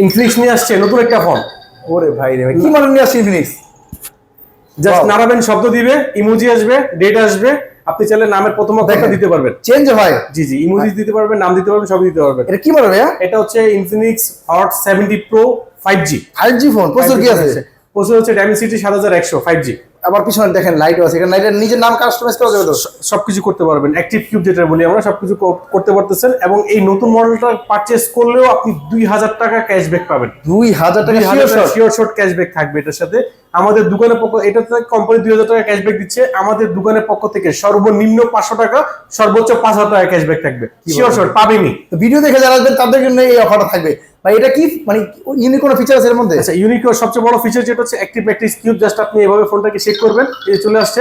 Infinix নিয়ে আসছে নতুন একটা ফোন। ওরে ভাই রে ভাই, কি মডেল নিয়ে আসছে ইনফিনিক্স? জাস্ট নাড়াবেন, শব্দ দিবে, ইমোজি আসবে, ডেট আসবে, আপনি চাইলে নামের প্রথম অক্ষরটা দিতে পারবেন। চেঞ্জ হয়? জি জি, ইমোজি দিতে পারবেন, নাম দিতে পারবেন, সবই দিতে পারবেন। এটা কি মডেল ভাইয়া? এটা হচ্ছে Infinix hot 70 pro 5G। 5G phone, processor কি আছে? প্রসেসর হচ্ছে Dimensity 7100 5G। আবার পিছনে দেখেন লাইট আছে, এখানে লাইটের নিজের নাম কাস্টমাইজ করা যাবে তো? সবকিছু করতে পারবেন, অ্যাক্টিভ কিউব যেটা বলি আমরা, সবকিছু করতে পারতেছেন। এবং এই নতুন মডেলটা পারচেজ করলেও আপনি 2000 টাকা ক্যাশব্যাক পাবেন। 2000 টাকা শিওর শর্ট ক্যাশব্যাক থাকবে এটার সাথে। আমাদের দোকানের পক্ষ, এটাতে কোম্পানি 2000 টাকা ক্যাশব্যাক দিচ্ছে, আমাদের দোকানের পক্ষ থেকে সর্বনিম্ন 500 টাকা, সর্বোচ্চ 5000 টাকা ক্যাশব্যাক থাকবে। Sure short পাবেনই। ভিডিও দেখে যারা আসবেন তাদের জন্য এই অফারটা থাকবে ভাই। এটা কি মানে ইউনিক কোনো ফিচার আছে এর মধ্যে? আচ্ছা, ইউনিক সবচেয়ে বড় ফিচার যেটা হচ্ছে অ্যাক্টিভ প্র্যাকটিস কিউব। জাস্ট আপনি এভাবে ফোনটাকে শেক করবেন, এই চলে আসছে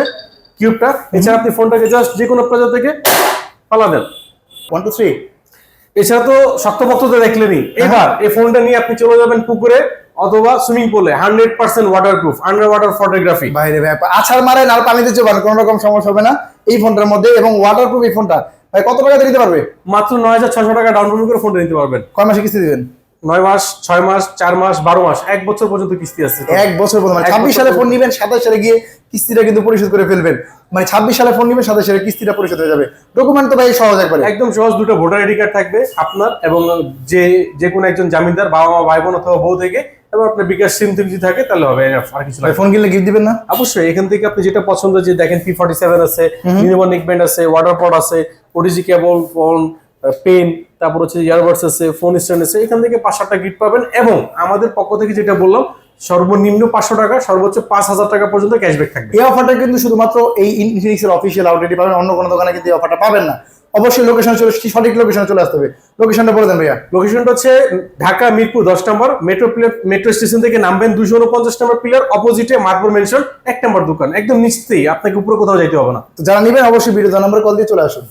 কিউবটা। এছাড়া আপনি ফোনটাকে জাস্ট যে কোনো প্লেজার থেকে পালা দেন। 1 2 3। এছাড়া তো শক্তপোক্ততা দেখলেনই। এবার এই ফোনটা নিয়ে আপনি চলে যাবেন পুকুরে অথবা সুইমিং পুলে, 100% ওয়াটারপ্রুফ, আন্ডার ওয়াটার ফটোগ্রাফি। বাইরে ভাই আছাড় মারেন আর পানিতে চোবান, কোনো রকম সমস্যা হবে না এই ফোনটার মধ্যে। এবং ওয়াটারপ্রুফ এই ফোনটা ভাই কত টাকা দিতে পারবে? মাত্র 9600 টাকা ডাউন পেমেন্ট করে ফোনটা নিতে পারবেন। কয় মাসে কিস্তি দিবেন? 9 মাস, 6 মাস, 4 মাস, 12 মাস, 1 বছর পর্যন্ত কিস্তি আছে। 1 বছর পর্যন্ত, মানে 26 সালে ফোন নিবেন 27 সালে গিয়ে কিস্তিটা কিন্তু পরিশোধ করে ফেলবেন। মানে 26 সালে ফোন নিবেন 27 সালে কিস্তিটা পরিশোধ হয়ে যাবে। ডকুমেন্ট তো ভাই সহজ একবারে, একদম সহজ। দুটো ভোটার আইডি কার্ড থাকবে আপনার এবং যে কোনো একজন জামিনদার, বাবা মা, ভাই বোন অথবা বউ থেকে, এবং আপনার বিকাশ সিম যদি থাকে তাহলে হবে। আর কিছু ভাই ফোন কিনলে গিফট দিবেন না? অবশ্যই। এখান থেকে আপনি যেটা পছন্দ, যে দেখেন P47 আছে, মিনিমাম নেকব্যান্ড আছে, ওয়াটার পড আছে, ওটিজি কেবল, ফোন, পেন, তারপর হচ্ছে ইয়ারবাডস আছে, ফোন স্ট্যান্ড আছে, এখান থেকে 5-7টা গিফট পাবেন। এবং আমাদের পক্ষ থেকে যেটা বললাম, সর্বনিম্ন 500 টাকা, সর্বোচ্চ 5000 টাকা পর্যন্ত ক্যাশব্যাক থাকবে। এই অফারটা কিন্তু শুধুমাত্র এই ইনফিনিক্সের অফিসিয়াল আউটলেটে পাবেন, অন্য কোনো দোকানে কিন্তু এই অফারটা পাবেন না। অবশ্যই লোকেশন সঠিক লোকেশনে চলে আসতে হবে। লোকেশনটা বলে দেন ভাইয়া। লোকেশনটা হচ্ছে ঢাকা মিরপুর 10 নম্বর মেট্রো স্টেশন থেকে নামবেন, 249 নম্বর পিলার অপোজিটে মার্বল মেনশন 1 নম্বর দোকান। একদম নিশ্চিতই আপনাকে উপরে কোথাও যাইতে হবে না। তো যারা নেবেন অবশ্যই ভিডিও নাম্বার কল দিয়ে চলে আসুন।